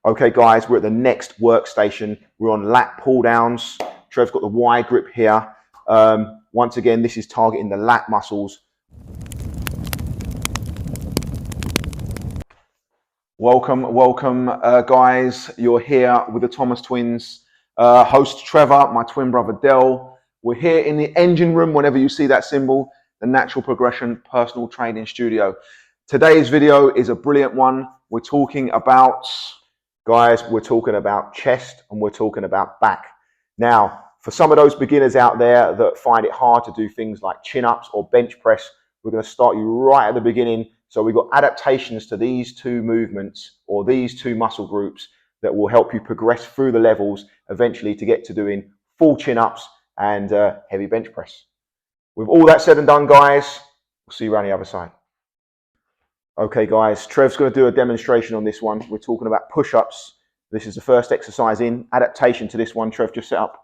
Okay guys, we're at the next workstation. We're on lat pull downs. Trev's got the wide grip here. Once again, this is targeting the lat muscles. Welcome guys. You're here with the Thomas twins. Host Trevor, my twin brother Del. We're here in the engine room whenever you see that symbol, the Natural Progression Personal Training Studio. Today's video is a brilliant one. We're talking about chest and we're talking about back. Now, for some of those beginners out there that find it hard to do things like chin-ups or bench press, we're going to start you right at the beginning. So we've got adaptations to these two movements or these two muscle groups that will help you progress through the levels eventually to get to doing full chin-ups and heavy bench press. With all that said and done, guys, we'll see you around the other side. Okay guys, Trev's going to do a demonstration on this one. We're talking about push-ups. This is the first exercise in adaptation to this one Trev just set up.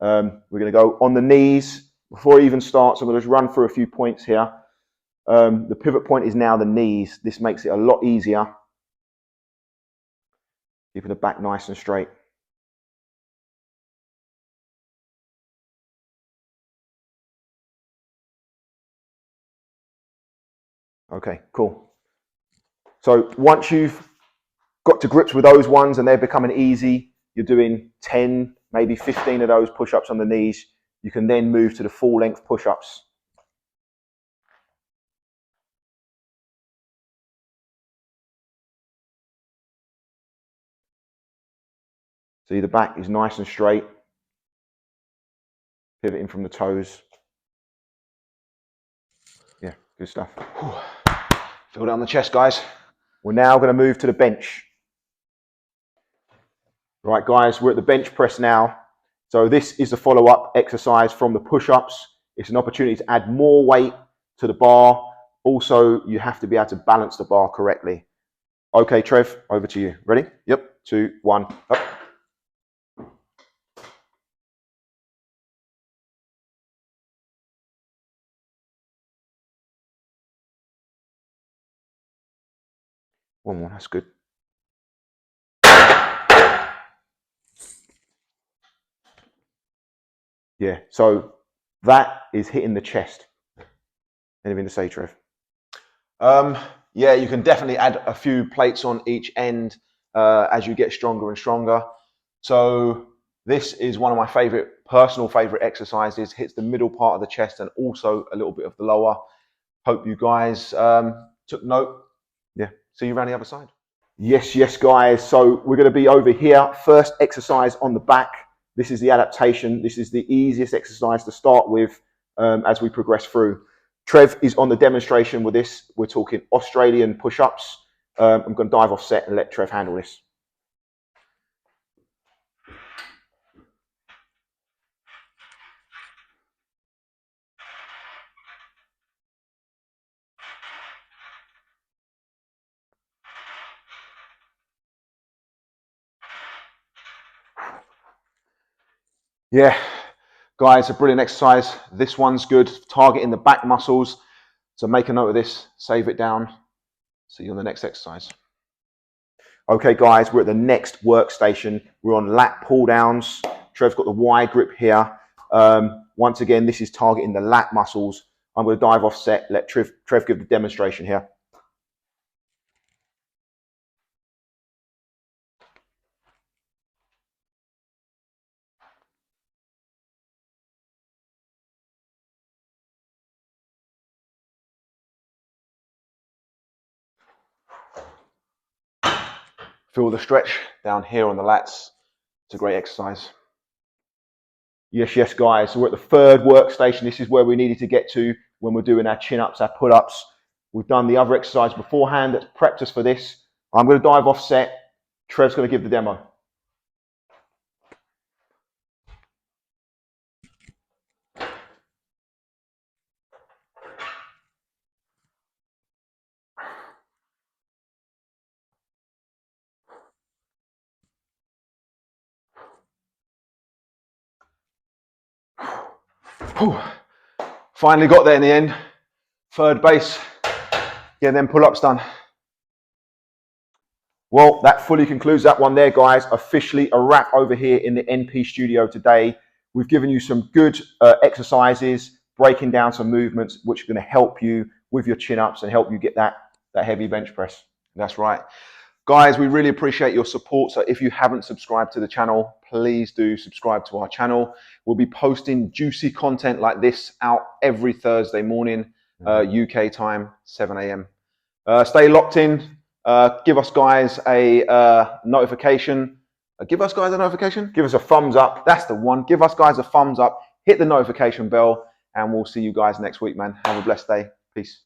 We're going to go on the knees. Before he even starts, I'm going to just run through a few points here. The pivot point is now the knees. This makes it a lot easier. Keeping the back nice and straight. Okay, cool. So once you've got to grips with those ones and they're becoming easy, you're doing 10, maybe 15 of those push-ups on the knees. You can then move to the full length push-ups. See, the back is nice and straight. Pivoting from the toes. Yeah, good stuff. Feel down the chest, guys. We're now going to move to the bench. Right, guys, we're at the bench press now. So this is the follow-up exercise from the push-ups. It's an opportunity to add more weight to the bar. Also, you have to be able to balance the bar correctly. Okay, Trev, over to you. Ready? Yep. 2, 1, up. One more, that's good. Yeah, so that is hitting the chest. Anything to say, Trev? Yeah, you can definitely add a few plates on each end as you get stronger and stronger. So this is one of my personal favorite exercises. Hits the middle part of the chest and also a little bit of the lower. Hope you guys took note. Yeah, see you around the other side. Yes, guys. So we're going to be over here. First exercise on the back. This is the adaptation. This is the easiest exercise to start with as we progress through. Trev is on the demonstration with this. We're talking Australian push-ups. I'm going to dive off set and let Trev handle this. Yeah, guys, a brilliant exercise. This one's good, targeting the back muscles. So make a note of this, save it down. See you on the next exercise. Okay, guys, we're at the next workstation. We're on lat pull downs. Trev's got the wide grip here. Once again, this is targeting the lat muscles. I'm going to dive off set, let Trev give the demonstration here. Feel the stretch down here on the lats. It's a great exercise. Yes, guys. So we're at the third workstation. This is where we needed to get to when we're doing our chin-ups, our pull-ups. We've done the other exercise beforehand that's prepped us for this. I'm going to dive off set. Trev's going to give the demo. Finally got there in the end. Third base. Getting them pull-ups done. Well, that fully concludes that one there, guys. Officially a wrap over here in the NP studio today. We've given you some good exercises, breaking down some movements, which are going to help you with your chin-ups and help you get that heavy bench press. That's right. Guys, we really appreciate your support. So if you haven't subscribed to the channel, please do subscribe to our channel. We'll be posting juicy content like this out every Thursday morning, UK time, 7 a.m. Stay locked in. Give us guys a notification. Give us guys a notification. Give us a thumbs up. That's the one. Give us guys a thumbs up. Hit the notification bell, and we'll see you guys next week, man. Have a blessed day. Peace.